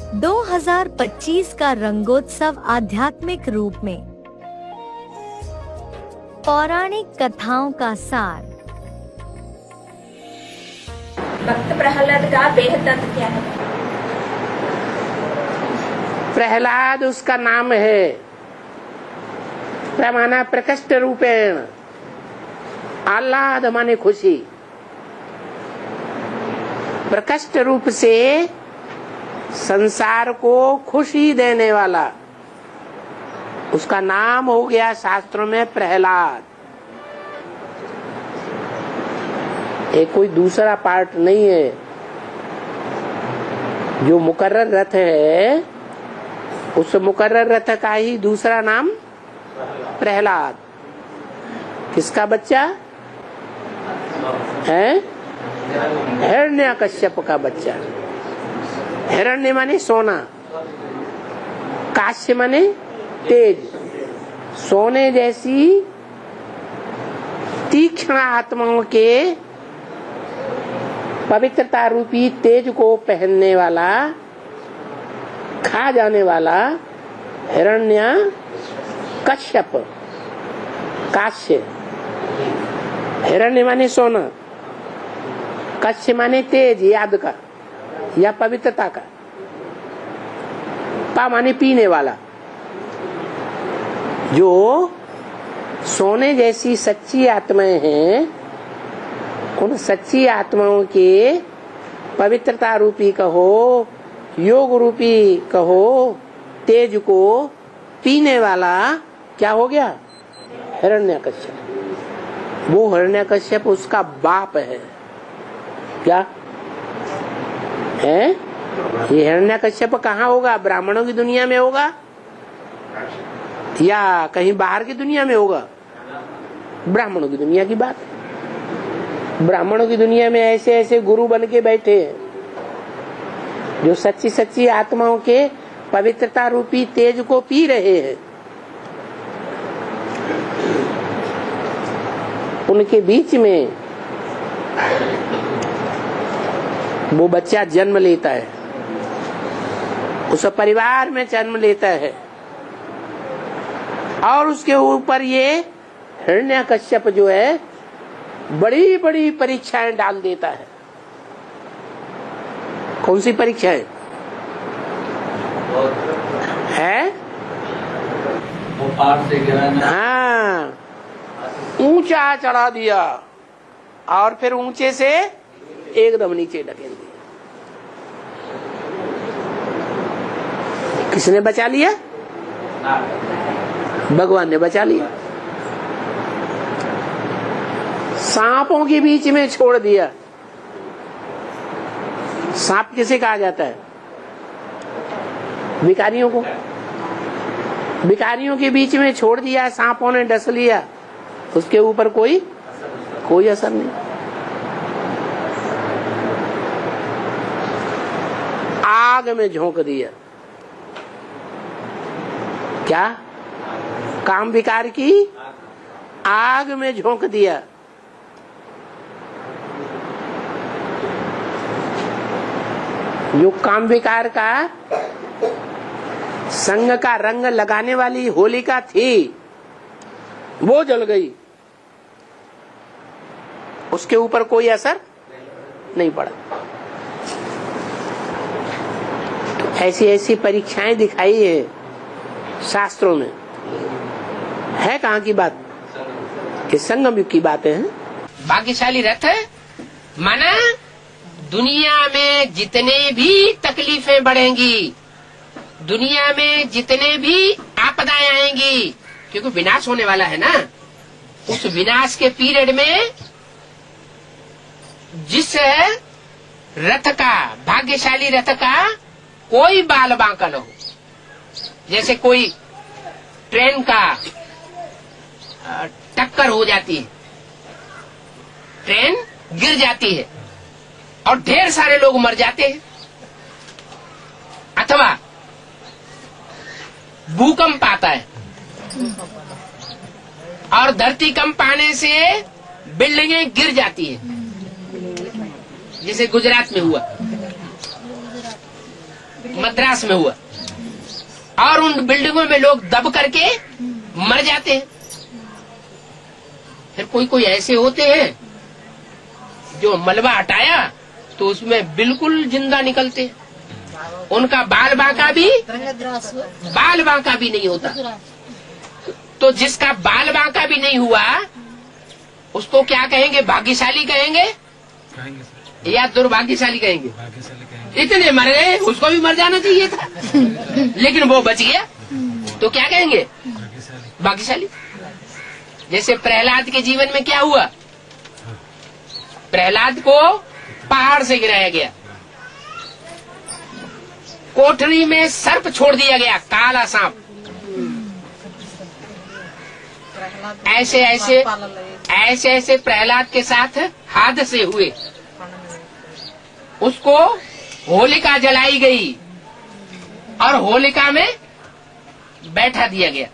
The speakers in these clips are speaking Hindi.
2025 का रंगोत्सव आध्यात्मिक रूप में। पौराणिक कथाओं का सार। भक्त प्रहलाद का बेहद अर्थ क्या है? प्रहलाद उसका नाम है। माना प्रकृष्ट रूपेण, आह्लाद माने खुशी। प्रकृष्ट रूप से संसार को खुशी देने वाला, उसका नाम हो गया शास्त्रों में प्रहलाद। एक कोई दूसरा पार्ट नहीं है। जो मुकर्रर रथ है, उस मुकर्रर रथ का ही दूसरा नाम प्रहलाद। किसका बच्चा है? हिरण्यकश्यप का बच्चा। हिरण्य माने सोना, काश्य माने तेज। सोने जैसी तीक्ष्ण आत्माओं के पवित्रता रूपी तेज को पहनने वाला, खा जाने वाला हिरण्य कश्यप। काश्य, हिरण्य माने सोना, कश्य माने तेज, याद का या पवित्रता का, पा माने पीने वाला। जो सोने जैसी सच्ची आत्माएं हैं, उन सच्ची आत्माओं के पवित्रता रूपी कहो, योग रूपी कहो, तेज को पीने वाला क्या हो गया? हिरण्यकश्यप। वो हिरण्यकश्यप उसका बाप है। क्या है? ये हिरण्यकश्यप कहाँ होगा? ब्राह्मणों की दुनिया में होगा या कहीं बाहर की दुनिया में होगा? ब्राह्मणों की दुनिया की बात है। ब्राह्मणों की दुनिया में ऐसे ऐसे गुरु बन के बैठे हैं, जो सच्ची सच्ची आत्माओं के पवित्रता रूपी तेज को पी रहे हैं। उनके बीच में वो बच्चा जन्म लेता है, उस परिवार में जन्म लेता है, और उसके ऊपर ये हिरण्यकश्यप जो है बड़ी बड़ी परीक्षाएं डाल देता है। कौन सी परीक्षाएं है? हाँ, ऊंचा चढ़ा दिया और फिर ऊंचे से एकदम नीचे ढकेल दिया। किसने बचा लिया? भगवान ने बचा लिया। सांपों के बीच में छोड़ दिया। सांप किसे कहा जाता है? भिखारियों को। भिखारियों के बीच में छोड़ दिया, सांपों ने डस लिया, उसके ऊपर कोई असर नहीं। आग में झोंक दिया। क्या? काम विकार की आग में झोंक दिया। जो काम विकार का संग का रंग लगाने वाली होलिका थी, वो जल गई, उसके ऊपर कोई असर नहीं पड़ा। तो ऐसी ऐसी परीक्षाएं दिखाई है शास्त्रों में। है कहाँ की बात? कि संगम युग की बातें हैं। भाग्यशाली रथ माना दुनिया में जितने भी तकलीफें बढ़ेंगी, दुनिया में जितने भी आपदाएं आएंगी, क्योंकि विनाश होने वाला है ना, उस विनाश के पीरियड में जिस रथ का, भाग्यशाली रथ का कोई बाल बांका न हो। जैसे कोई ट्रेन का टक्कर हो जाती है, ट्रेन गिर जाती है और ढेर सारे लोग मर जाते हैं, अथवा भूकंप आता है और धरती कंप आने से बिल्डिंगें गिर जाती है, जैसे गुजरात में हुआ। मद्रास में हुआ, और उन बिल्डिंगों में लोग दब करके मर जाते हैं। फिर कोई कोई ऐसे होते हैं जो मलबा हटाया तो उसमें बिल्कुल जिंदा निकलते हैं, उनका बाल बांका भी नहीं होता। तो जिसका बाल बांका भी नहीं हुआ उसको क्या कहेंगे? भाग्यशाली कहेंगे या दुर्भाग्यशाली कहेंगे? इतने मर गए, उसको भी मर जाना चाहिए था लेकिन वो बच गया, तो क्या कहेंगे? भाग्यशाली। जैसे प्रहलाद के जीवन में क्या हुआ? प्रहलाद को पहाड़ से गिराया गया, कोठरी में सर्प छोड़ दिया गया, काला सांप। ऐसे ऐसे प्रहलाद के साथ हादसे हुए। उसको होलिका जलाई गई और होलिका में बैठा दिया गया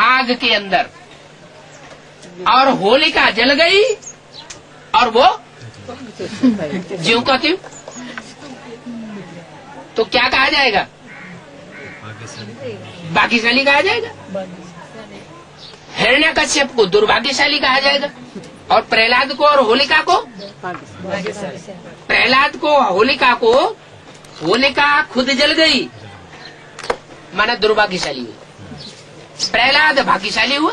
आग के अंदर, और होलिका जल गई और वो ज्यों का त्यों। तो क्या कहा जाएगा? भाग्यशाली कहा जाएगा। हिरण्यकश्यप को दुर्भाग्यशाली कहा जाएगा, और प्रहलाद को और होलिका को, प्रहलाद को होलिका को, होलिका खुद जल गई माना दुर्भाग्यशाली हुई, प्रहलाद भाग्यशाली हुआ।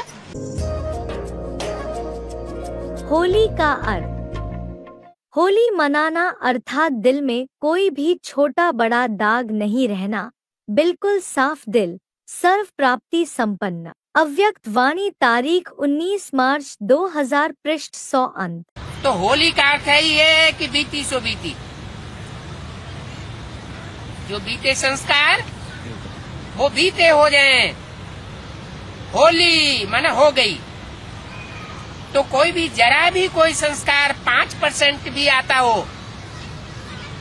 होली का अर्थ। होली मनाना अर्थात दिल में कोई भी छोटा बड़ा दाग नहीं रहना, बिल्कुल साफ दिल, सर्व प्राप्ति संपन्न। अव्यक्त वाणी, तारीख 19 मार्च 2000, पृष्ठ 100 अंत। तो होली का अर्थ है ये कि बीती सो बीती, जो बीते संस्कार वो बीते हो जाएं। होली माना हो गई। तो कोई भी जरा भी कोई संस्कार 5% भी आता हो,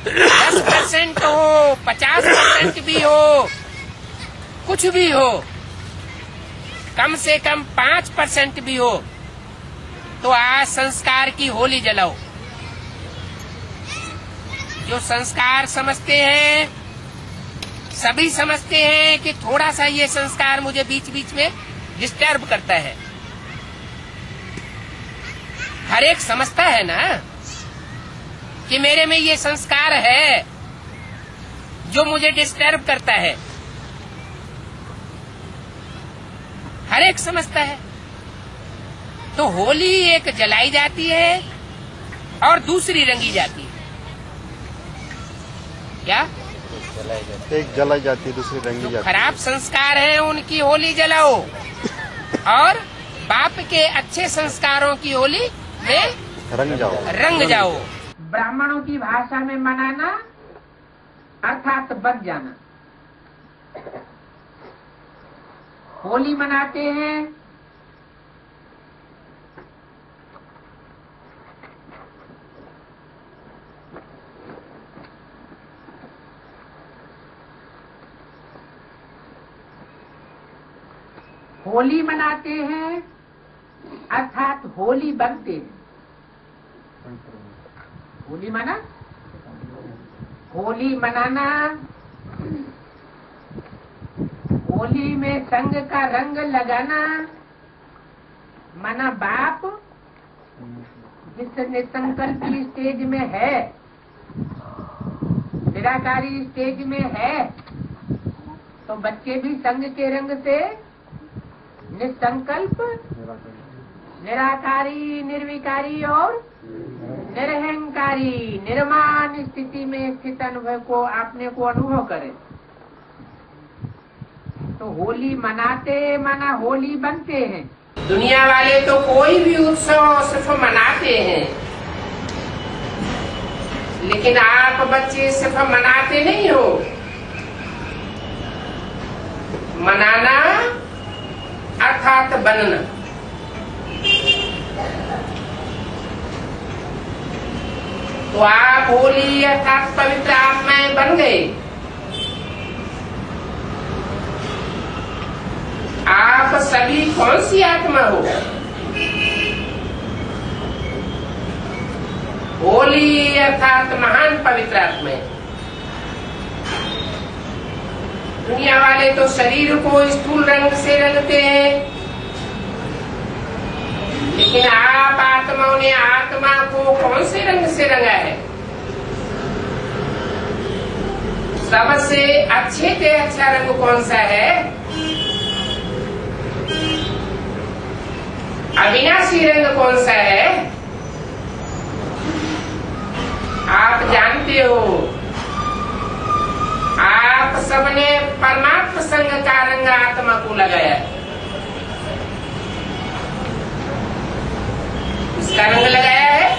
10% हो, 50% भी हो, कुछ भी हो, कम से कम 5% भी हो, तो आज संस्कार की होली जलाओ। जो संस्कार समझते हैं, सभी समझते हैं कि थोड़ा सा ये संस्कार मुझे बीच बीच में डिस्टर्ब करता है। हर एक समझता है ना कि मेरे में ये संस्कार है जो मुझे डिस्टर्ब करता है, हर एक समझता है। तो होली एक जलाई जाती है और दूसरी रंगी जाती है। क्या? एक जलाई जाती है, दूसरी रंगी जाती है। खराब संस्कार हैं उनकी होली जलाओ, और बाप के अच्छे संस्कारों की होली में रंग जाओ। ब्राह्मणों की भाषा में मनाना अर्थात बच जाना। होली मनाते हैं होली मनाते हैं अर्थात होली बनते हैं। होली माना होली मनाना, होली में संग का रंग लगाना, माना बाप जिस निसंकल्प स्टेज में है, निराकारी स्टेज में है, तो बच्चे भी संग के रंग से निसंकल्प, निराकारी, निर्विकारी और निरहंकारी, निर्माण स्थिति में स्थित अनुभव को आपने को अनुभव करे। तो होली मनाते माना होली बनते हैं। दुनिया वाले तो कोई भी उत्सव सिर्फ मनाते हैं, लेकिन आप बच्चे सिर्फ मनाते नहीं हो। मनाना अर्थात बनना। तो आप होली अर्थात पवित्र आत्माएं बन गए। आप सभी कौन सी आत्मा हो? होली अर्थात महान पवित्र आत्माएं। दुनिया वाले तो शरीर को स्थूल रंग से रंगते हैं, लेकिन आप आत्माओं ने आत्मा को कौन से रंग से रंगा है? सबसे अच्छे से अच्छा रंग कौन सा है? अविनाशी रंग कौन सा है? आप जानते हो, आप सबने परमात्मा संग का रंग आत्मा को लगाया है। उसका रंग लगाया है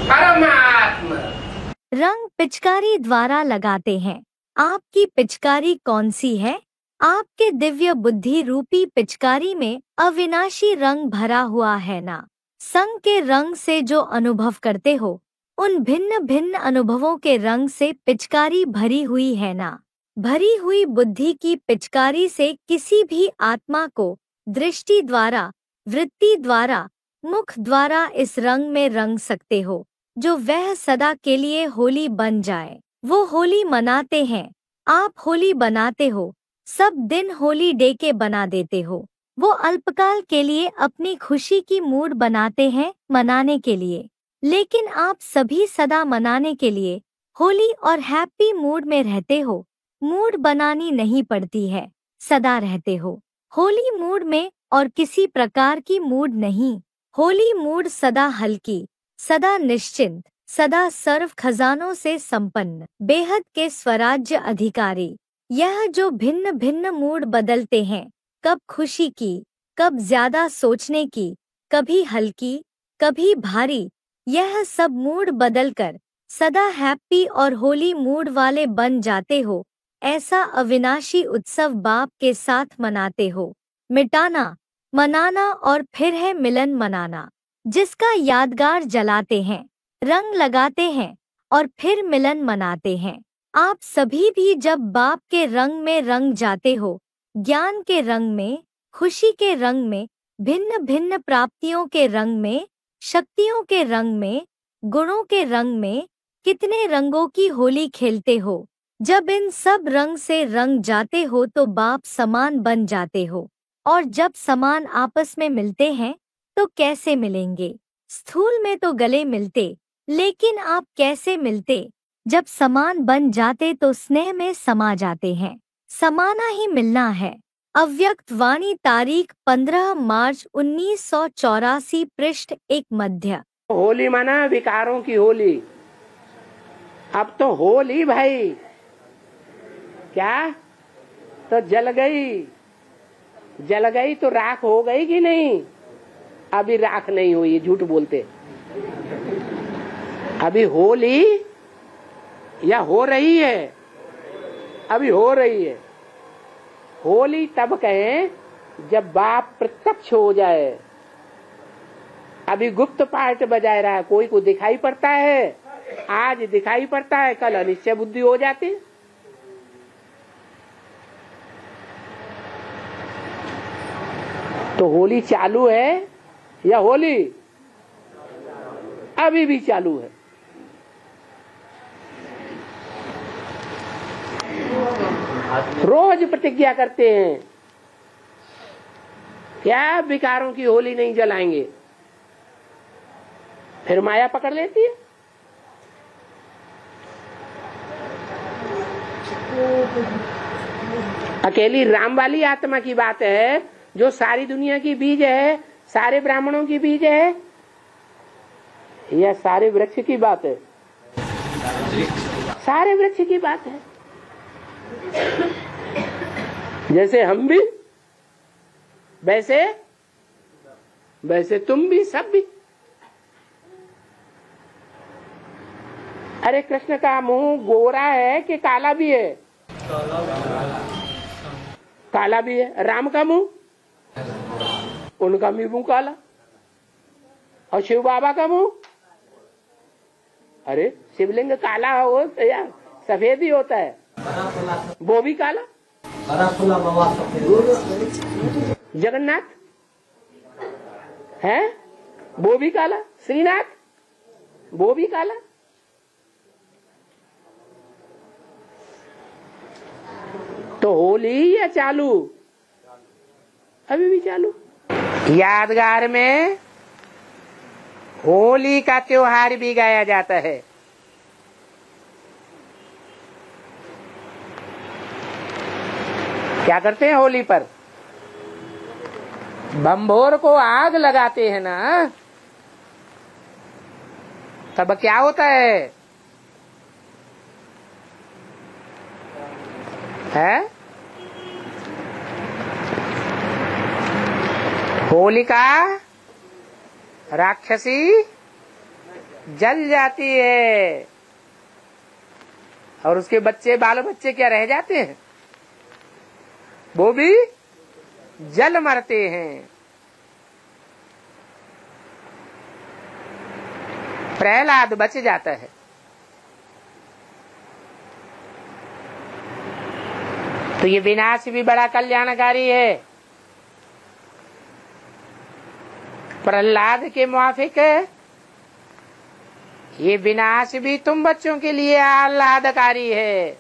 परमात्मा। रंग पिचकारी द्वारा लगाते हैं। आपकी पिचकारी कौन सी है? आपके दिव्य बुद्धि रूपी पिचकारी में अविनाशी रंग भरा हुआ है ना। संग के रंग से जो अनुभव करते हो, उन भिन्न भिन्न अनुभवों के रंग से पिचकारी भरी हुई है ना। भरी हुई बुद्धि की पिचकारी से किसी भी आत्मा को दृष्टि द्वारा, वृत्ति द्वारा, मुख द्वारा इस रंग में रंग सकते हो, जो वह सदा के लिए होली बन जाए। वो होली मनाते हैं। आप होली बनाते हो, सब दिन होली डे के बना देते हो। वो अल्पकाल के लिए अपनी खुशी की मूड बनाते हैं मनाने के लिए, लेकिन आप सभी सदा मनाने के लिए होली और हैप्पी मूड में रहते हो। मूड बनानी नहीं पड़ती है, सदा रहते हो होली मूड में और किसी प्रकार की मूड नहीं। होली मूड सदा हल्की, सदा निश्चिंत, सदा सर्व खजानों से संपन्न, बेहद के स्वराज्य अधिकारी। यह जो भिन्न भिन्न मूड बदलते हैं, कब खुशी की, कब ज्यादा सोचने की, कभी हल्की, कभी भारी, यह सब मूड बदलकर सदा हैप्पी और होली मूड वाले बन जाते हो। ऐसा अविनाशी उत्सव बाप के साथ मनाते हो। मिटाना, मनाना और फिर है मिलन मनाना, जिसका यादगार जलाते हैं, रंग लगाते हैं और फिर मिलन मनाते हैं। आप सभी भी जब बाप के रंग में रंग जाते हो, ज्ञान के रंग में, खुशी के रंग में, भिन्न भिन्न प्राप्तियों के रंग में, शक्तियों के रंग में, गुणों के रंग में, कितने रंगों की होली खेलते हो। जब इन सब रंग से रंग जाते हो तो बाप समान बन जाते हो। और जब समान आपस में मिलते हैं तो कैसे मिलेंगे? स्थूल में तो गले मिलते, लेकिन आप कैसे मिलते? जब समान बन जाते तो स्नेह में समा जाते हैं। समाना ही मिलना है। अव्यक्त वाणी, तारीख 15 मार्च 1984, पृष्ठ 1 मध्य। होली माना विकारों की होली। अब तो होली भाई, क्या तो जल गई, जल गई तो राख हो गई कि नहीं? अभी राख नहीं हुई, झूठ बोलते। अभी होली या हो रही है, अभी हो रही है। होली तब कहें जब बाप प्रत्यक्ष हो जाए। अभी गुप्त पार्ट बजाय रहा है, कोई को दिखाई पड़ता है, आज दिखाई पड़ता है, कल अनिश्चय बुद्धि हो जाती। तो होली चालू है या होली अभी भी चालू है? रोज प्रतिज्ञा करते हैं, क्या विकारों की होली नहीं जलाएंगे? फिर माया पकड़ लेती है। अकेली राम वाली आत्मा की बात है, जो सारी दुनिया की बीज है, सारे ब्राह्मणों की बीज है, या सारे वृक्ष की बात है? सारे वृक्ष की बात है। जैसे हम भी, वैसे वैसे तुम भी, सब भी। अरे कृष्ण का मुंह गोरा है कि काला भी है? काला भी है। राम का मुंह, उनका भी मुंह काला। और शिव बाबा का मुंह, अरे शिवलिंग काला हो तो यार सफेद ही होता है, वो भी काला। जगन्नाथ है, वो भी काला। श्रीनाथ, वो भी काला। होली या चालू? अभी भी चालू। यादगार में होली का त्योहार भी गाया जाता है। क्या करते हैं होली पर? बम्भोर को आग लगाते हैं ना, तब क्या होता है? होलिका राक्षसी जल जाती है और उसके बच्चे, बाल बच्चे क्या रह जाते हैं? वो भी जल मरते हैं। प्रहलाद बच जाता है। तो ये विनाश भी बड़ा कल्याणकारी है। प्रहलाद के मुआफिक ये विनाश भी तुम बच्चों के लिए आह्लादकारी है।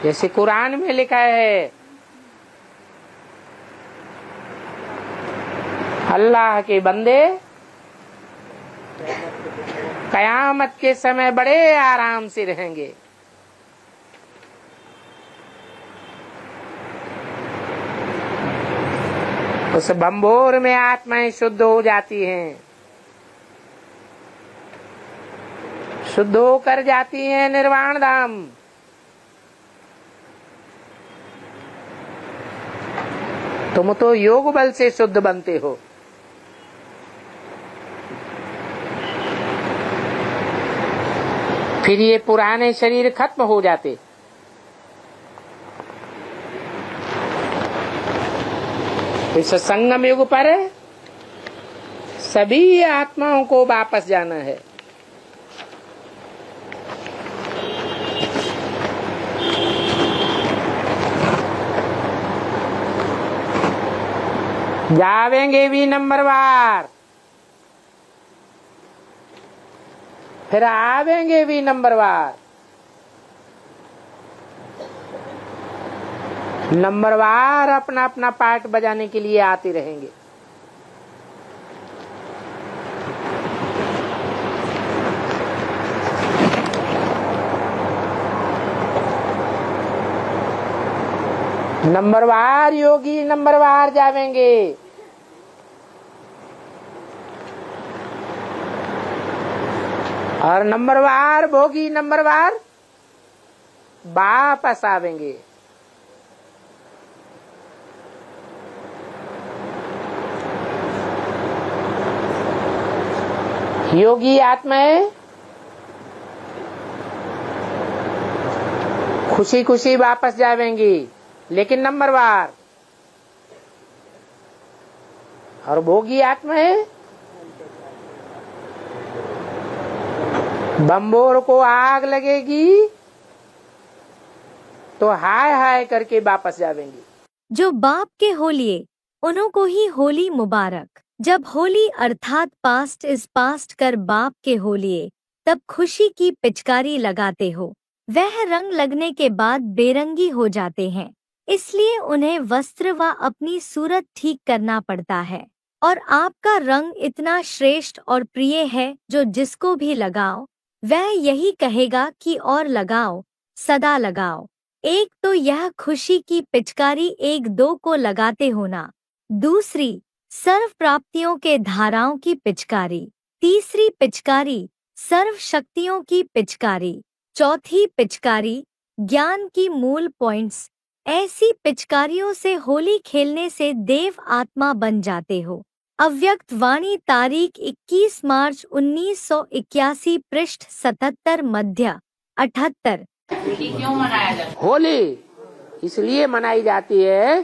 जैसे कुरान में लिखा है, अल्लाह के बंदे कयामत के समय बड़े आराम से रहेंगे। उस बम्बोर में आत्माएं शुद्ध हो जाती हैं, शुद्ध होकर जाती हैं निर्वाण धाम। तुम तो योग बल से शुद्ध बनते हो। फिर ये पुराने शरीर खत्म हो जाते। इस संगम युग पर सभी आत्माओं को वापस जाना है। जावेंगे भी नंबरवार, फिर आवेंगे भी नंबरवार। नंबरवार अपना अपना पार्ट बजाने के लिए आते रहेंगे। नंबरवार योगी नंबरवार जावेंगे। और नंबरवार भोगी नंबरवार वापस आवेंगे। योगी आत्माएं खुशी खुशी वापस जावेंगी, लेकिन नंबरवार। और भोगी आत्माएं बम्बोर को आग लगेगी तो हाय हाय करके वापस जावेंगी। जो बाप के होलिये उन्हों को ही होली मुबारक। जब होली अर्थात पास्ट इज पास्ट कर बाप के होलिये, तब खुशी की पिचकारी लगाते हो। वह रंग लगने के बाद बेरंगी हो जाते हैं, इसलिए उन्हें वस्त्र व अपनी सूरत ठीक करना पड़ता है। और आपका रंग इतना श्रेष्ठ और प्रिय है, जो जिसको भी लगाओ वह यही कहेगा कि और लगाओ, सदा लगाओ। एक तो यह खुशी की पिचकारी एक दो को लगाते होना, दूसरी सर्व प्राप्तियों के धाराओं की पिचकारी, तीसरी पिचकारी सर्व शक्तियों की पिचकारी, चौथी पिचकारी ज्ञान की मूल पॉइंट्स। ऐसी पिचकारियों से होली खेलने से देव आत्मा बन जाते हो। अव्यक्त वाणी तारीख 21 मार्च 1981 पृष्ठ 77 मध्य 78। क्यों मनाया जाता है? होली इसलिए मनाई जाती है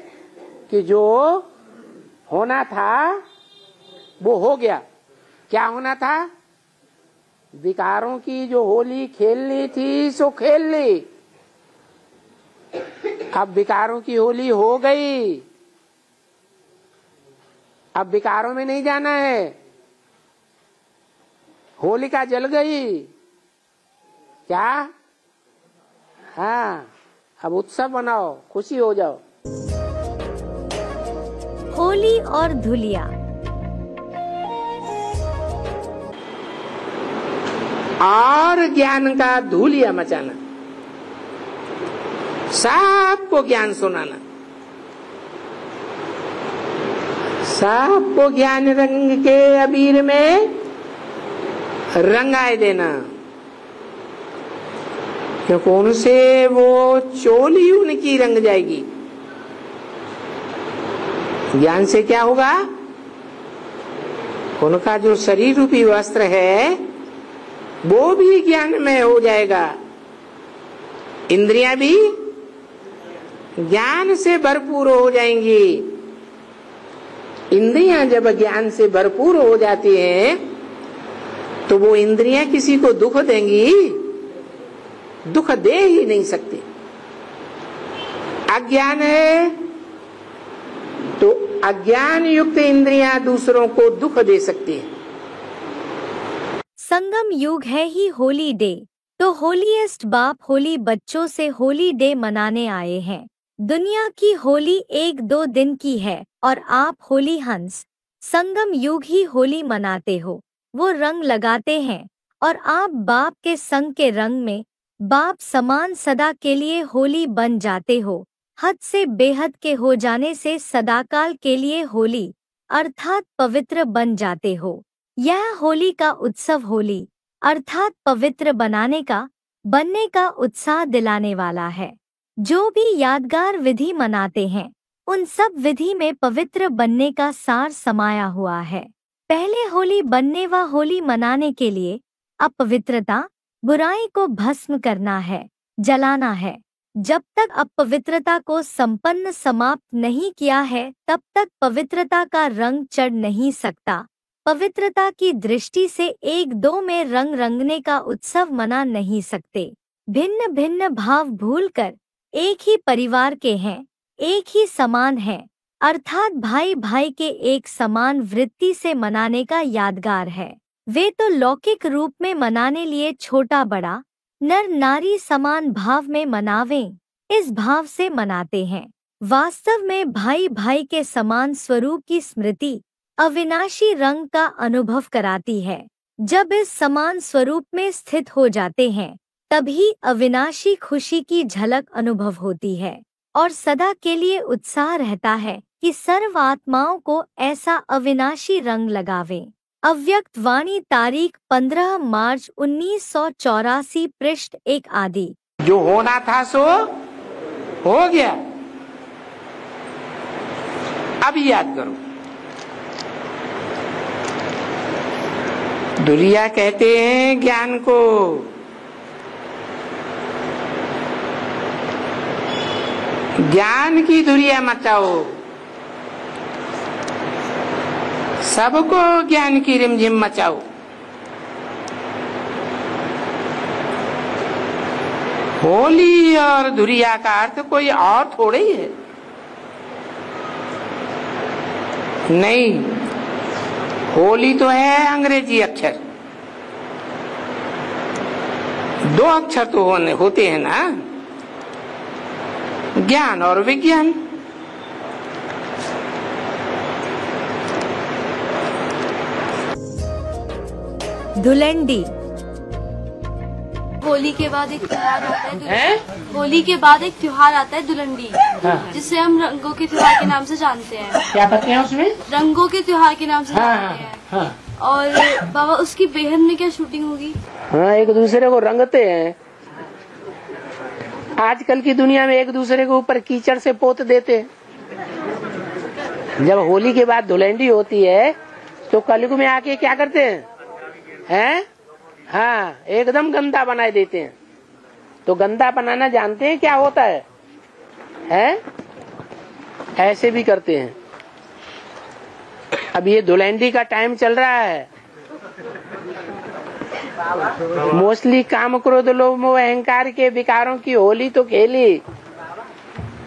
कि जो होना था वो हो गया। क्या होना था? विकारों की जो होली खेलनी थी सो खेल ली। अब विकारों की होली हो गई, अब विकारों में नहीं जाना है। होलिका जल गई। क्या हाँ, अब उत्सव मनाओ, खुशी हो जाओ। होली और धुलिया। और ज्ञान का धूलिया मचाना, सबको ज्ञान सुनाना, सबको ज्ञान रंग के अबीर में रंगाए देना, क्योंकि उनसे वो चोली उनकी रंग जाएगी। ज्ञान से क्या होगा? उनका जो शरीर रूपी वस्त्र है वो भी ज्ञानमय हो जाएगा, इंद्रियां भी ज्ञान से भरपूर हो जाएंगी। इंद्रियां जब ज्ञान से भरपूर हो जाती हैं तो वो इंद्रियां किसी को दुख देंगी? दुख दे ही नहीं सकती। अज्ञान है तो अज्ञान युक्त इंद्रियां दूसरों को दुख दे सकती हैं। संगम युग है ही होली डे, तो होलीएस्ट बाप होली बच्चों से होली डे मनाने आए हैं। दुनिया की होली 1-2 दिन की है और आप होली हंस संगम युग ही होली मनाते हो। वो रंग लगाते हैं और आप बाप के संग के रंग में बाप समान सदा के लिए होली बन जाते हो। हद से बेहद के हो जाने से सदाकाल के लिए होली अर्थात पवित्र बन जाते हो। यह होली का उत्सव होली अर्थात पवित्र बनने का उत्साह दिलाने वाला है। जो भी यादगार विधि मनाते हैं उन सब विधि में पवित्र बनने का सार समाया हुआ है। पहले होली बनने व होली मनाने के लिए अपवित्रता बुराई को भस्म करना है, जलाना है। जब तक अपवित्रता को संपन्न समाप्त नहीं किया है तब तक पवित्रता का रंग चढ़ नहीं सकता। पवित्रता की दृष्टि से 1-2 में रंग रंगने का उत्सव मना नहीं सकते। भिन्न भिन्न भाव भूलकर एक ही परिवार के हैं, एक ही समान हैं, अर्थात भाई भाई के एक समान वृत्ति से मनाने का यादगार है। वे तो लौकिक रूप में मनाने लिए छोटा बड़ा नर नारी समान भाव में मनावें, इस भाव से मनाते हैं। वास्तव में भाई भाई के समान स्वरूप की स्मृति अविनाशी रंग का अनुभव कराती है। जब इस समान स्वरूप में स्थित हो जाते हैं तभी अविनाशी खुशी की झलक अनुभव होती है और सदा के लिए उत्साह रहता है कि सर्व आत्माओं को ऐसा अविनाशी रंग लगावें। अव्यक्त वाणी तारीख 15 मार्च 1984 पृष्ठ 1 आदि। जो होना था सो हो गया, अब याद करो। दुनिया कहते हैं ज्ञान को, ज्ञान की धुरिया मचाओ, सबको ज्ञान की रिमझिम मचाओ। होली और धुरिया का अर्थ कोई और थोड़े ही है। नहीं, होली तो है अंग्रेजी अक्षर, 2 अक्षर तो होते हैं ना, ज्ञान और विज्ञान। धुलंडी। होली के बाद एक त्योहार आता है, होली के बाद एक त्योहार आता है धुलंडी, जिसे हम रंगों के त्योहार के नाम से जानते हैं। क्या कहते हैं उसमें? रंगों के त्योहार के नाम से जानते हैं। और बाबा उसकी बेहद में क्या शूटिंग होगी? हाँ, एक दूसरे को रंगते हैं। आजकल की दुनिया में एक दूसरे के ऊपर कीचड़ से पोत देते हैं। जब होली के बाद धुलंडी होती है तो कलयुग में आके क्या करते हैं? हाँ, एकदम गंदा बना देते हैं। तो गंदा बनाना जानते हैं क्या होता है? ऐसे भी करते हैं। अब ये धुलंडी का टाइम चल रहा है। मोस्टली काम क्रोध लोभ मोह अहंकार के विकारों की होली तो खेली,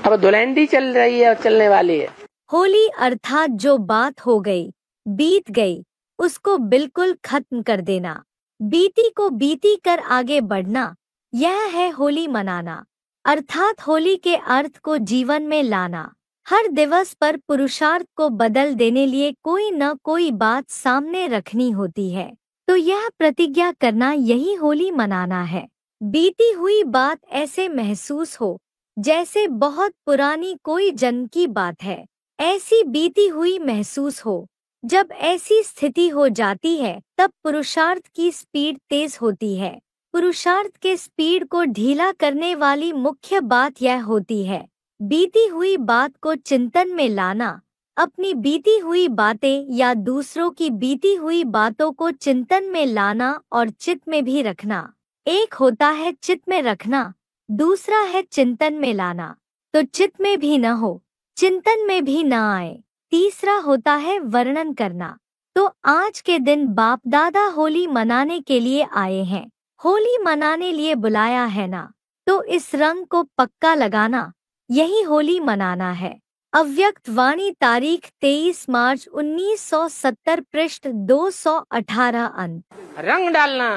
अब धुलंडी चल रही है और चलने वाली है। होली अर्थात जो बात हो गई, बीत गई, उसको बिल्कुल खत्म कर देना, बीती को बीती कर आगे बढ़ना, यह है होली मनाना। अर्थात होली के अर्थ को जीवन में लाना। हर दिवस पर पुरुषार्थ को बदल देने लिए कोई न कोई बात सामने रखनी होती है, तो यह प्रतिज्ञा करना यही होली मनाना है। बीती हुई बात ऐसे महसूस हो जैसे बहुत पुरानी कोई जन्म की बात है, ऐसी बीती हुई महसूस हो। जब ऐसी स्थिति हो जाती है तब पुरुषार्थ की स्पीड तेज होती है। पुरुषार्थ के स्पीड को ढीला करने वाली मुख्य बात यह होती है, बीती हुई बात को चिंतन में लाना। अपनी बीती हुई बातें या दूसरों की बीती हुई बातों को चिंतन में लाना और चित्त में भी रखना। एक होता है चित्त में रखना, दूसरा है चिंतन में लाना। तो चित्त में भी न हो, चिंतन में भी न आए, तीसरा होता है वर्णन करना। तो आज के दिन बाप दादा होली मनाने के लिए आए हैं, होली मनाने लिए बुलाया है ना, तो इस रंग को पक्का लगाना, यही होली मनाना है। अव्यक्त वाणी तारीख 23 मार्च 1970 पृष्ठ 218 अंत। रंग डालना,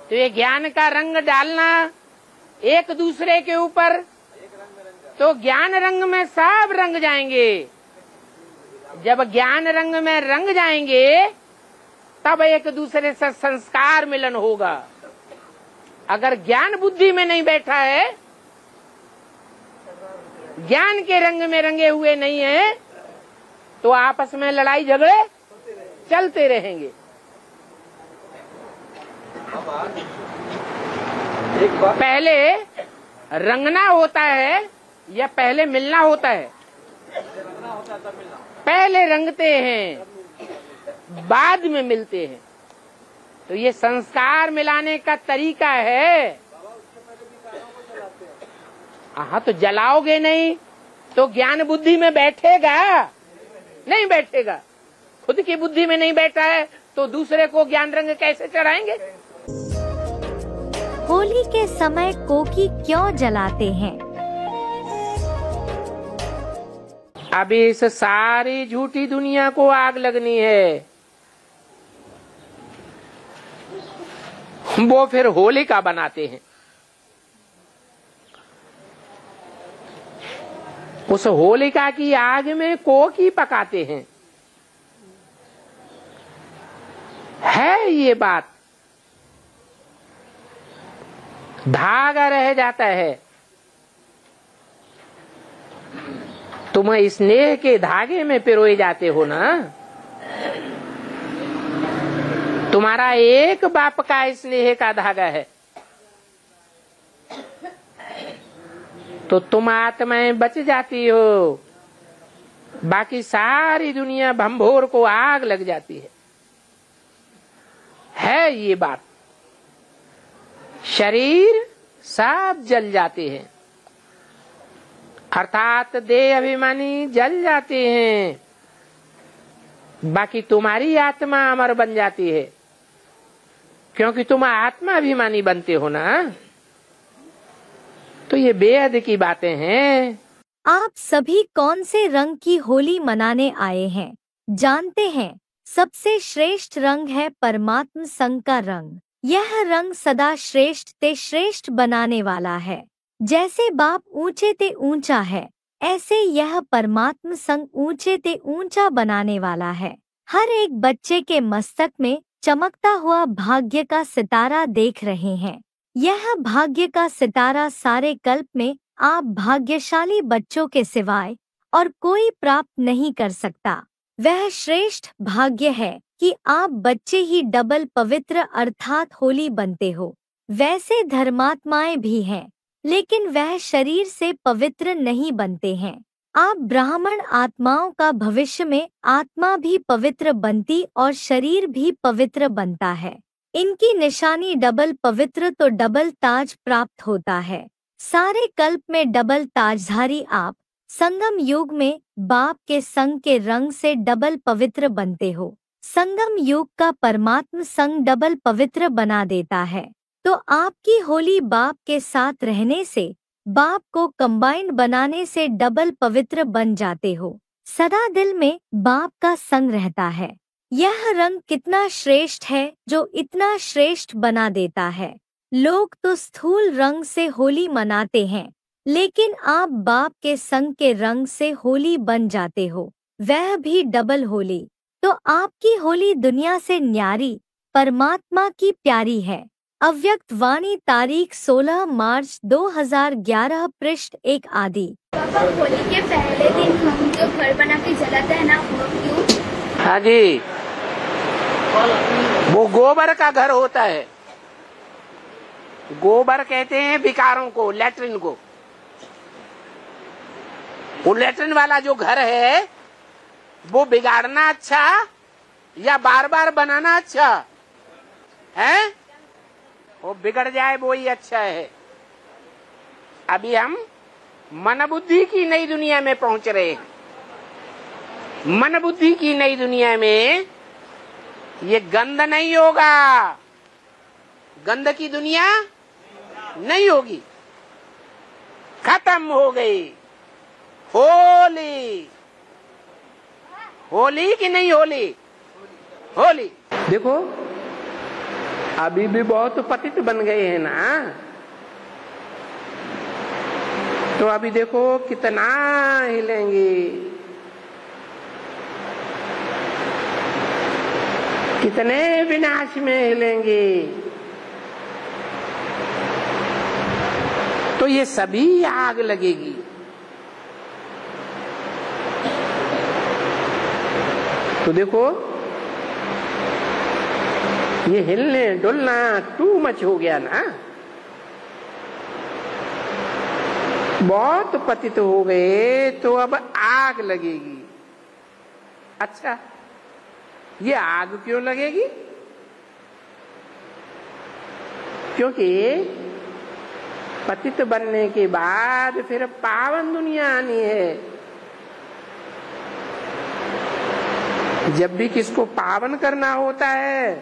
तो ये ज्ञान का रंग डालना एक दूसरे के ऊपर, तो ज्ञान रंग में सब रंग जाएंगे। जब ज्ञान रंग में रंग जाएंगे तब एक दूसरे से संस्कार मिलन होगा। अगर ज्ञान बुद्धि में नहीं बैठा है, ज्ञान के रंग में रंगे हुए नहीं है, तो आपस में लड़ाई झगड़े चलते रहेंगे। पहले रंगना होता है या पहले मिलना होता है? पहले रंगते हैं, बाद में मिलते हैं। तो ये संस्कार मिलाने का तरीका है। हाँ, तो जलाओगे नहीं तो ज्ञान बुद्धि में बैठेगा? नहीं बैठेगा। खुद की बुद्धि में नहीं बैठा है तो दूसरे को ज्ञान रंग कैसे चढ़ाएंगे? होली के समय कोकी क्यों जलाते हैं? अभी इस सारी झूठी दुनिया को आग लगनी है, वो फिर होलिका बनाते हैं। उस होलिका की आग में कोकी पकाते हैं। है ये बात, धागा रह जाता है। तुम स्नेह के धागे में पिरोए जाते हो ना। तुम्हारा एक बाप का स्नेह का धागा है, तो तुम आत्माएं बच जाती हो, बाकी सारी दुनिया भंभोर को आग लग जाती है ये बात। शरीर सब जल जाते हैं, अर्थात देह अभिमानी जल जाते हैं, बाकी तुम्हारी आत्मा अमर बन जाती है, क्योंकि तुम आत्मा अभिमानी बनते हो ना। तो ये बेहद की बातें हैं। आप सभी कौन से रंग की होली मनाने आए हैं? जानते हैं, सबसे श्रेष्ठ रंग है परमात्म संग का रंग। यह रंग सदा श्रेष्ठ ते श्रेष्ठ बनाने वाला है। जैसे बाप ऊंचे ते ऊंचा है, ऐसे यह परमात्म संग ऊंचे ते ऊंचा बनाने वाला है। हर एक बच्चे के मस्तक में चमकता हुआ भाग्य का सितारा देख रहे हैं। यह भाग्य का सितारा सारे कल्प में आप भाग्यशाली बच्चों के सिवाय और कोई प्राप्त नहीं कर सकता। वह श्रेष्ठ भाग्य है कि आप बच्चे ही डबल पवित्र अर्थात होली बनते हो। वैसे धर्मात्माएं भी हैं, लेकिन वह शरीर से पवित्र नहीं बनते हैं। आप ब्राह्मण आत्माओं का भविष्य में आत्मा भी पवित्र बनती और शरीर भी पवित्र बनता है। इनकी निशानी डबल पवित्र तो डबल ताज प्राप्त होता है। सारे कल्प में डबल ताजधारी आप संगम युग में बाप के संग के रंग से डबल पवित्र बनते हो। संगम युग का परमात्म संग डबल पवित्र बना देता है। तो आपकी होली बाप के साथ रहने से, बाप को कंबाइंड बनाने से डबल पवित्र बन जाते हो। सदा दिल में बाप का संग रहता है। यह रंग कितना श्रेष्ठ है जो इतना श्रेष्ठ बना देता है। लोग तो स्थूल रंग से होली मनाते हैं, लेकिन आप बाप के संग के रंग से होली बन जाते हो, वह भी डबल होली। तो आपकी होली दुनिया से न्यारी, परमात्मा की प्यारी है। अव्यक्त वाणी तारीख 16 मार्च 2011 पृष्ठ 1 आदि। पापा, होली के पहले दिन हम जो घर बना के जलाते हैं ना, वो क्यों? हाँ जी, वो गोबर का घर होता है। गोबर कहते हैं विकारों को, लैट्रिन को। वो लैट्रिन वाला जो घर है वो बिगाड़ना अच्छा या बार बार बनाना अच्छा है? वो बिगड़ जाए वो ही अच्छा है। अभी हम मन बुद्धि की नई दुनिया में पहुंच रहे हैं। मन बुद्धि की नई दुनिया में ये गंध नहीं होगा, गंध की दुनिया नहीं होगी, खत्म हो गई। होली, होली की नहीं होली, होली। देखो अभी भी बहुत पतित बन गए हैं ना, तो अभी देखो कितना हिलेंगे, कितने विनाश में हिलेंगे। तो ये सभी आग लगेगी। तो देखो ये हिलने डुलना टू मच हो गया ना, बहुत पतित हो गए, तो अब आग लगेगी। अच्छा, ये आग क्यों लगेगी? क्योंकि पतित बनने के बाद फिर पावन दुनिया आनी है। जब भी किसको पावन करना होता है,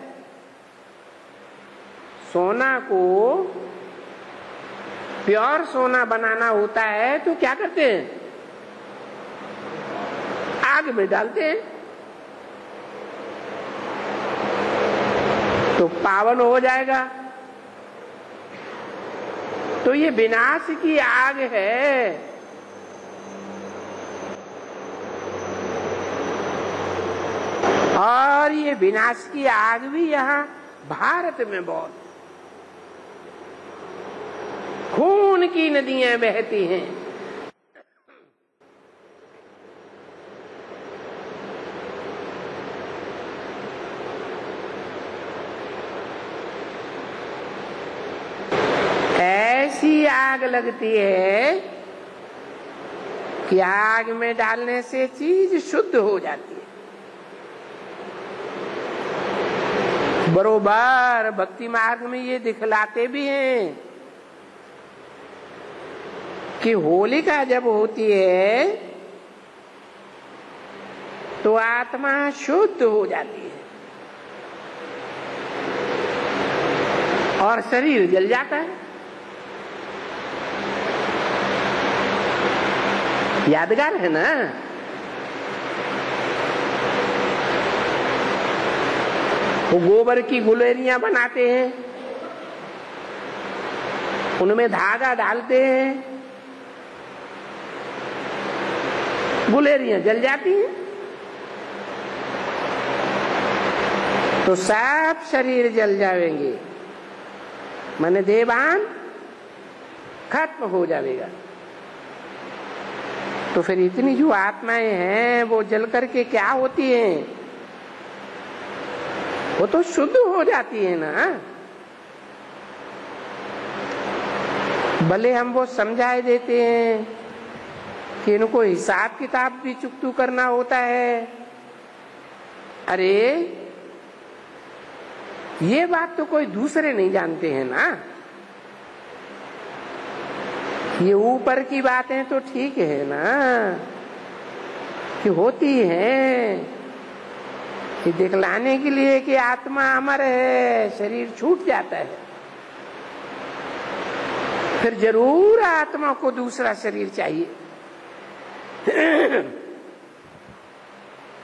सोना को प्योर सोना बनाना होता है, तो क्या करते हैं? आग में डालते हैं, तो पावन हो जाएगा। तो ये विनाश की आग है। और ये विनाश की आग भी यहाँ भारत में बहुत, खून की नदियां बहती हैं। ऐसी आग लगती है कि आग में डालने से चीज शुद्ध हो जाती है। बरोबर भक्ति मार्ग में ये दिखलाते भी हैं कि होलिका जब होती है तो आत्मा शुद्ध हो जाती है और शरीर जल जाता है। यादगार है ना? वो गोबर की गुलेरियां बनाते हैं, उनमें धागा डालते हैं, गुलेरियां जल जाती हैं, तो सब शरीर जल जाएंगे, माने देवान खत्म हो जाएगा। तो फिर इतनी जो आत्माएं हैं वो जल करके क्या होती हैं? वो तो शुद्ध हो जाती है ना। भले हम वो समझाए देते हैं कि इनको हिसाब किताब भी चुकतू करना होता है। अरे ये बात तो कोई दूसरे नहीं जानते हैं ना। ये ऊपर की बातें तो ठीक है ना कि होती है, कि दिखलाने के लिए कि आत्मा अमर है, शरीर छूट जाता है, फिर जरूर आत्मा को दूसरा शरीर चाहिए।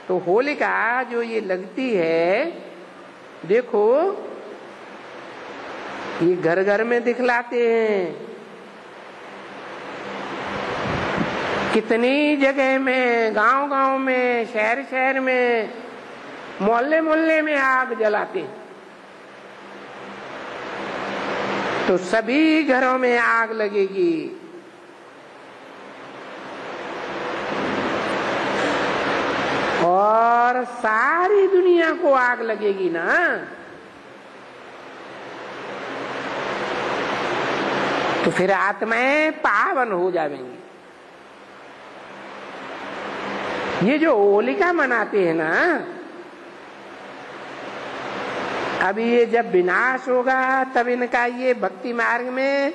तो होलिका जो ये लगती है, देखो ये घर घर में दिखलाते हैं कितनी जगह में, गांव गांव में, शहर शहर में, मोहल्ले मोहल्ले में आग जलाते हैं। तो सभी घरों में आग लगेगी। और सारी दुनिया को आग लगेगी ना। तो फिर आत्माएं पावन हो जाएंगी। ये जो होलिका मनाते हैं ना, अभी ये जब विनाश होगा तब इनका ये भक्ति मार्ग में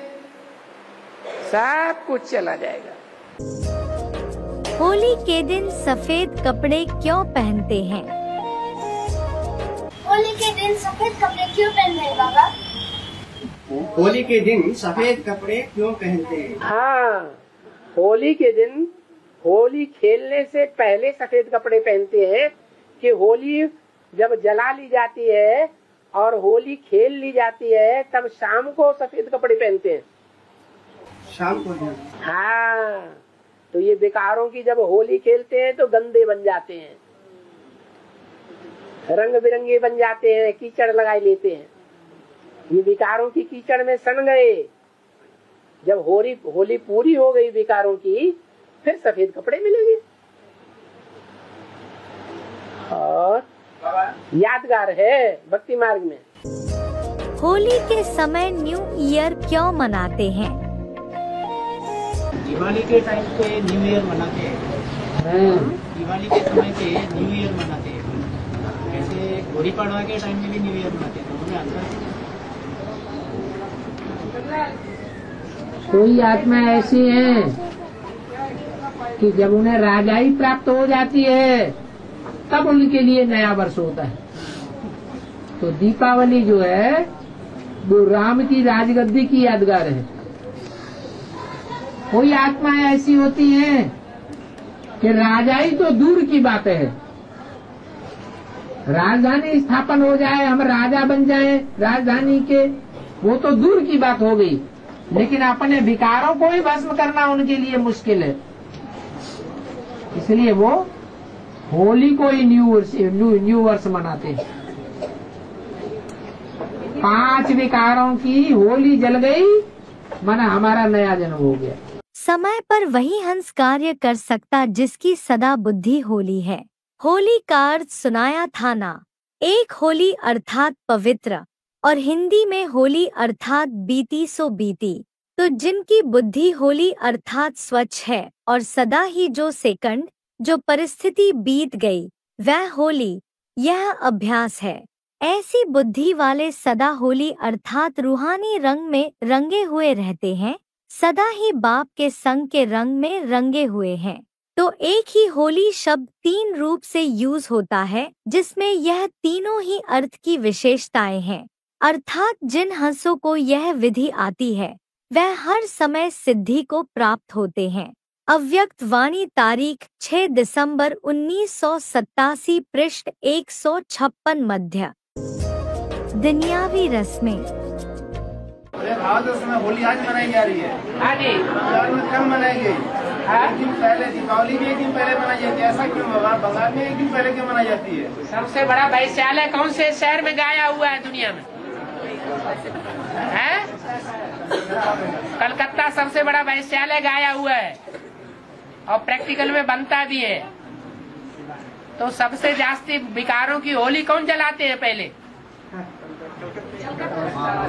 सब कुछ चला जाएगा। होली के दिन सफेद कपड़े क्यों पहनते हैं? होली के दिन सफेद कपड़े क्यों पहनते हैं बाबा? होली के दिन सफेद कपड़े क्यों पहनते हैं? हाँ, होली के दिन होली खेलने से पहले सफेद कपड़े पहनते हैं कि होली जब जला ली जाती है और होली खेल ली जाती है तब शाम को सफेद कपड़े पहनते हैं। शाम को? हाँ, तो ये विकारों की जब होली खेलते हैं तो गंदे बन जाते हैं, रंग बिरंगे बन जाते हैं, कीचड़ लगाए लेते हैं। ये विकारों की कीचड़ में सड़ गए। जब होली पूरी हो गई विकारों की, फिर सफेद कपड़े मिलेंगे। और यादगार है भक्ति मार्ग में। होली के समय न्यू ईयर क्यों मनाते हैं? दिवाली के टाइम पे न्यू ईयर मनाते हैं। दिवाली के समय पे न्यू ईयर मनाते हैं। ऐसे गुड़ी पड़वा के टाइम में भी न्यू ईयर मनाते हैं। तो मुझे कोई आत्मा ऐसी है कि जब उन्हें राजाई प्राप्त हो जाती है तब उनके लिए नया वर्ष होता है। तो दीपावली जो है वो राम की राजगद्दी की यादगार है। कोई आत्माएं ऐसी होती हैं कि राजाई तो दूर की बात है, राजधानी स्थापन हो जाए, हम राजा बन जाए राजधानी के, वो तो दूर की बात हो गई। लेकिन अपने विकारों को ही भस्म करना उनके लिए मुश्किल है। इसलिए वो होली को ही न्यू वर्ष मनाते हैं। 5 विकारों की होली जल गई, माना हमारा नया जन्म हो गया। समय पर वही हंस कार्य कर सकता जिसकी सदा बुद्धि होली है। होली का अर्थ सुनाया था ना, एक होली अर्थात पवित्र, और हिंदी में होली अर्थात बीती सो बीती। तो जिनकी बुद्धि होली अर्थात स्वच्छ है और सदा ही जो सेकंड जो परिस्थिति बीत गई वह होली, यह अभ्यास है। ऐसी बुद्धि वाले सदा होली अर्थात रूहानी रंग में रंगे हुए रहते हैं, सदा ही बाप के संग के रंग में रंगे हुए हैं। तो एक ही होली शब्द 3 रूप से यूज होता है, जिसमें यह तीनों ही अर्थ की विशेषताएं हैं। अर्थात जिन हंसों को यह विधि आती है वह हर समय सिद्धि को प्राप्त होते हैं। अव्यक्त वाणी तारीख 6 दिसंबर 1987 पृष्ठ 156 मध्य। दुनियावी रस्में। भारत देश में होली आज मनाई जा रही है। हाँ जी। बंगाल में कब मनाई गई? एक दिन पहले, दीपावली भी एक दिन पहले मनाई जाती है। ऐसा क्यों? बंगाल में एक दिन पहले क्यों मनाई जाती है? सबसे बड़ा वैश्यालय कौन से शहर में गाया हुआ है दुनिया में? है कलकत्ता सबसे बड़ा वैश्यालय गाया हुआ है और प्रैक्टिकल में बनता भी है। तो सबसे जास्ती विकारों की होली कौन जलाते हैं? पहले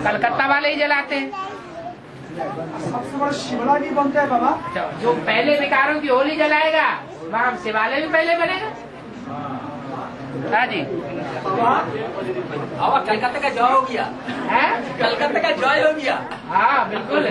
कलकत्ता वाले ही जलाते हैं। सबसे बड़ा शिवला भी बनता है बाबा। जो पहले विकारों की होली जलाएगा वहाँ शिवालय भी पहले बनेगा। हाँ जी। कलकत्ता का जॉय हो गया है, कलकत्ता का जॉय हो गया। हाँ बिल्कुल।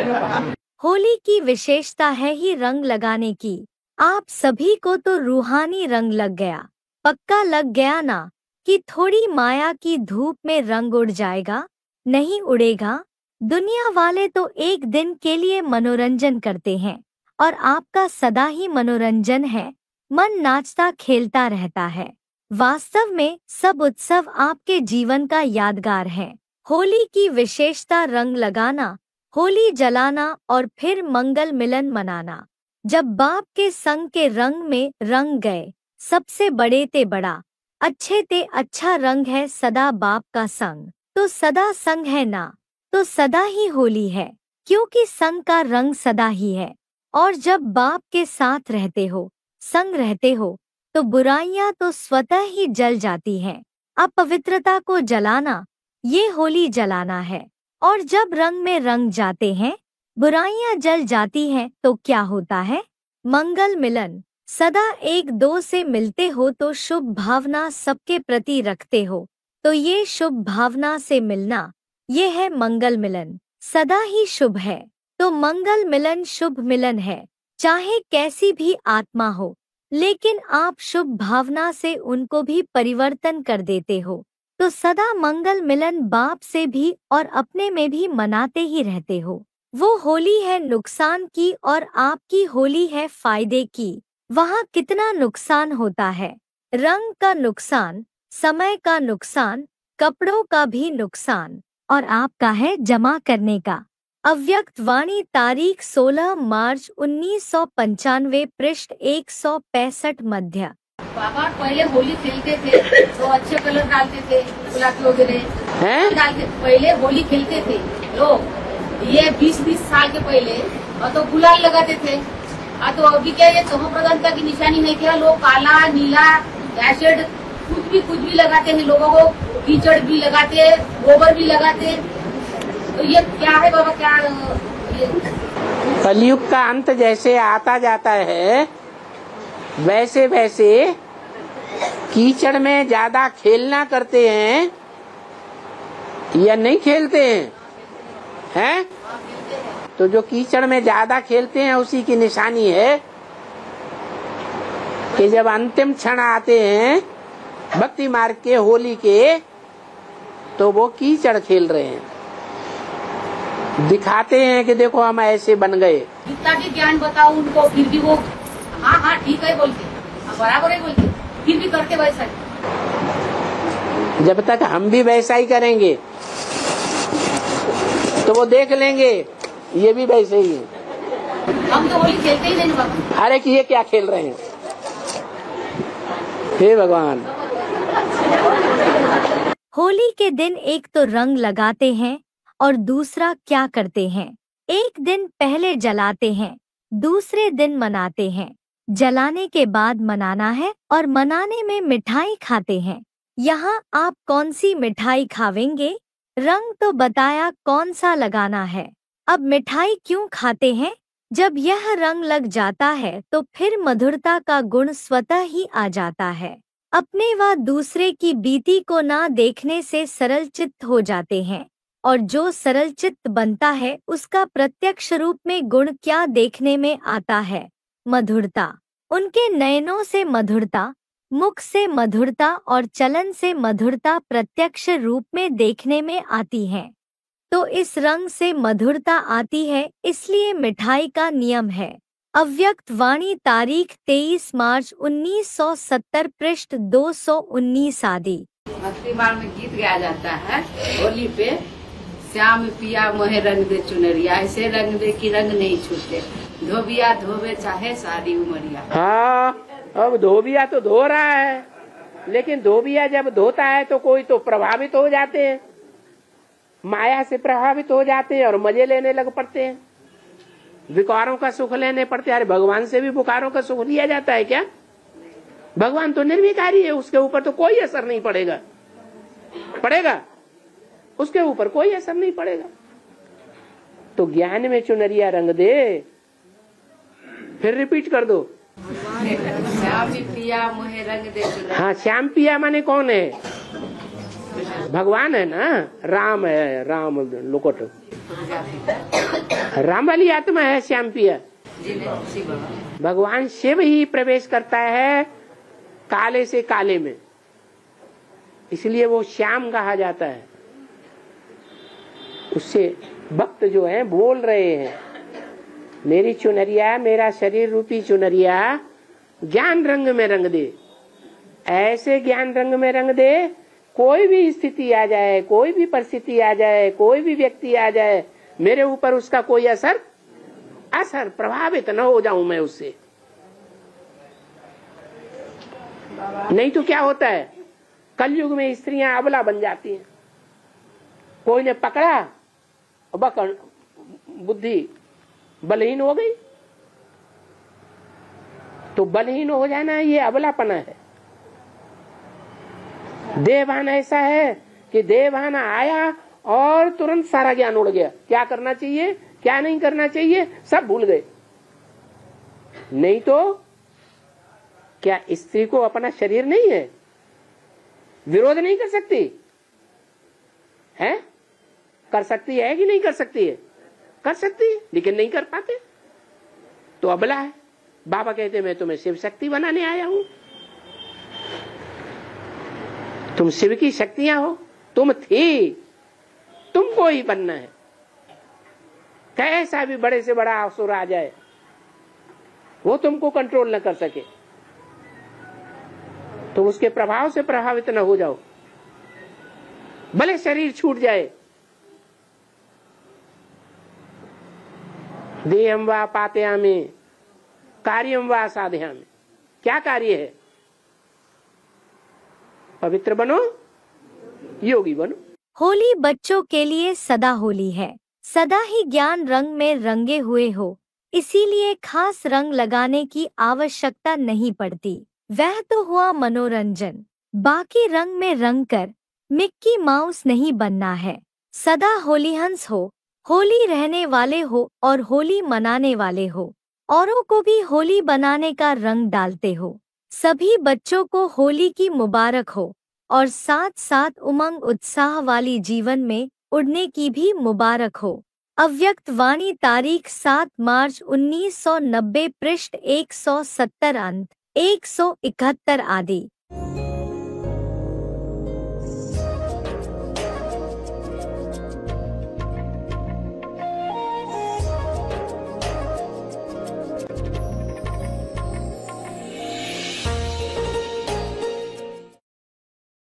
होली की विशेषता है ही रंग लगाने की। आप सभी को तो रूहानी रंग लग गया, पक्का लग गया ना कि थोड़ी माया की धूप में रंग उड़ जाएगा? नहीं उड़ेगा। दुनिया वाले तो एक दिन के लिए मनोरंजन करते हैं और आपका सदा ही मनोरंजन है। मन नाचता खेलता रहता है। वास्तव में सब उत्सव आपके जीवन का यादगार है। होली की विशेषता रंग लगाना, होली जलाना और फिर मंगल मिलन मनाना। जब बाप के संग के रंग में रंग गए, सबसे बड़े ते बड़ा, अच्छे ते अच्छा रंग है सदा बाप का संग, तो सदा संग है ना, तो सदा ही होली है, क्योंकि संग का रंग सदा ही है। और जब बाप के साथ रहते हो, संग रहते हो, तो बुराइयां तो स्वतः ही जल जाती हैं। अपवित्रता को जलाना, ये होली जलाना है। और जब रंग में रंग जाते हैं, बुराइयां जल जाती हैं, तो क्या होता है? मंगल मिलन। सदा एक दो से मिलते हो तो शुभ भावना सबके प्रति रखते हो, तो ये शुभ भावना से मिलना, ये है मंगल मिलन, सदा ही शुभ है। तो मंगल मिलन शुभ मिलन है, चाहे कैसी भी आत्मा हो, लेकिन आप शुभ भावना से उनको भी परिवर्तन कर देते हो, तो सदा मंगल मिलन बाप से भी और अपने में भी मनाते ही रहते हो। वो होली है नुकसान की और आपकी होली है फायदे की। वहाँ कितना नुकसान होता है, रंग का नुकसान, समय का नुकसान, कपड़ों का भी नुकसान, और आपका है जमा करने का। अव्यक्त वाणी तारीख 16 मार्च 1995 पृष्ठ 165 मध्य। बाबा पहले होली खेलते थे तो अच्छे कलर डालते थे, गुलाबी वगैरह डालते, पहले होली खेलते थे लोग, ये 20-20 साल के पहले, और तो गुलाल लगाते थे। तो अभी क्या, ये तमो प्रधानता की निशानी नहीं किया, लोग काला नीला एसिड कुछ भी लगाते हैं, लोगों को कीचड़ भी लगाते, गोबर भी लगाते। तो ये क्या है बाबा, क्या कलयुग का अंत जैसे आता जाता है, वैसे वैसे कीचड़ में ज्यादा खेलना करते हैं या नहीं खेलते हैं? तो जो कीचड़ में ज्यादा खेलते हैं उसी की निशानी है कि जब अंतिम क्षण आते हैं भक्ति मार्ग के, होली के, तो वो कीचड़ खेल रहे हैं, दिखाते हैं कि देखो हम ऐसे बन गए। जितना भी ज्ञान बताओ उनको, फिर भी वो हाँ ठीक है बोलते, बराबर है बोलते, फिर भी करते वैसा ही। जब तक हम भी वैसा ही करेंगे तो वो देख लेंगे ये भी वैसे ही है। हम तो होली खेलते ही नहीं बाबा। अरे कि ये क्या खेल रहे हैं, हे भगवान। होली के दिन एक तो रंग लगाते हैं और दूसरा क्या करते हैं, एक दिन पहले जलाते हैं, दूसरे दिन मनाते हैं। जलाने के बाद मनाना है और मनाने में मिठाई खाते हैं। यहाँ आप कौन सी मिठाई खावेंगे? रंग तो बताया कौन सा लगाना है, अब मिठाई क्यों खाते हैं? जब यह रंग लग जाता है तो फिर मधुरता का गुण स्वतः ही आ जाता है। अपने व दूसरे की बीती को ना देखने से सरल चित्त हो जाते हैं, और जो सरल चित्त बनता है उसका प्रत्यक्ष रूप में गुण क्या देखने में आता है? मधुरता। उनके नयनों से मधुरता, मुख से मधुरता और चलन से मधुरता प्रत्यक्ष रूप में देखने में आती है। तो इस रंग से मधुरता आती है, इसलिए मिठाई का नियम है। अव्यक्त वाणी तारीख 23 मार्च 1970 पृष्ठ 219 आदि। भक्ति मार्ग में गीत गाया जाता है होली पे, श्याम पिया मोहे रंग दे चुनरिया, ऐसे रंग दे कि रंग नहीं छूटे, धोबिया धोबे चाहे सारी उमरिया। हाँ, अब धोबिया तो धो रहा है, लेकिन धोबिया जब धोता है तो कोई तो प्रभावित हो जाते हैं, माया से प्रभावित हो जाते हैं और मजे लेने लग पड़ते हैं, विकारों का सुख लेने पड़ते हैं। अरे भगवान से भी विकारों का सुख लिया जाता है क्या? भगवान तो निर्विकारी है, उसके ऊपर तो कोई असर नहीं पड़ेगा, पड़ेगा उसके ऊपर कोई असर नहीं पड़ेगा। तो ज्ञान में चुनरिया रंग दे, फिर रिपीट कर दो, श्याम पिया मोहे रंग दे चुनरिया। हाँ, श्याम पिया माने कौन है? भगवान है ना, राम है, राम लोकट, राम वाली आत्मा है श्याम पिया। भगवान शिव ही प्रवेश करता है काले से काले में, इसलिए वो श्याम कहा जाता है। उससे भक्त जो है बोल रहे हैं, मेरी चुनरिया, मेरा शरीर रूपी चुनरिया ज्ञान रंग में रंग दे, ऐसे ज्ञान रंग में रंग दे, कोई भी स्थिति आ जाए, कोई भी परिस्थिति आ जाए, कोई भी व्यक्ति आ जाए, मेरे ऊपर उसका कोई असर असर प्रभावित न हो जाऊं मैं उससे। नहीं तो क्या होता है, कलयुग में स्त्रियां अबला बन जाती हैं। कोई ने पकड़ा और बुद्धि बलहीन हो गई। तो बलहीन हो जाना ये अबलापना है। देवभान ऐसा है कि देवभान आया और तुरंत सारा ज्ञान उड़ गया। क्या करना चाहिए क्या नहीं करना चाहिए सब भूल गए। नहीं तो क्या स्त्री को अपना शरीर नहीं है, विरोध नहीं कर सकती है? कर सकती है कि नहीं कर सकती है? कर सकती है, लेकिन नहीं कर पाते तो अबला है। बाबा कहते मैं तुम्हें शिव शक्ति बनाने आया हूं। तुम शिव की शक्तियां हो, तुम थी, तुमको ही बनना है। कैसा भी बड़े से बड़ा असुर आ जाए वो तुमको कंट्रोल न कर सके, तो उसके प्रभाव से प्रभावित न हो जाओ। भले शरीर छूट जाए, देहम वा पातयामि कार्यम वा साधयामि। क्या कार्य है? पवित्र बनो, योगी बनो। होली बच्चों के लिए सदा होली है। सदा ही ज्ञान रंग में रंगे हुए हो, इसीलिए खास रंग लगाने की आवश्यकता नहीं पड़ती। वह तो हुआ मनोरंजन। बाकी रंग में रंग कर मिक्की माउस नहीं बनना है। सदा होली हंस हो, होली रहने वाले हो और होली मनाने वाले हो, औरों को भी होली बनाने का रंग डालते हो। सभी बच्चों को होली की मुबारक हो और साथ साथ उमंग उत्साह वाली जीवन में उड़ने की भी मुबारक हो। अव्यक्त वाणी तारीख 7 मार्च 1990 पृष्ठ 170 अंत 171 आदि।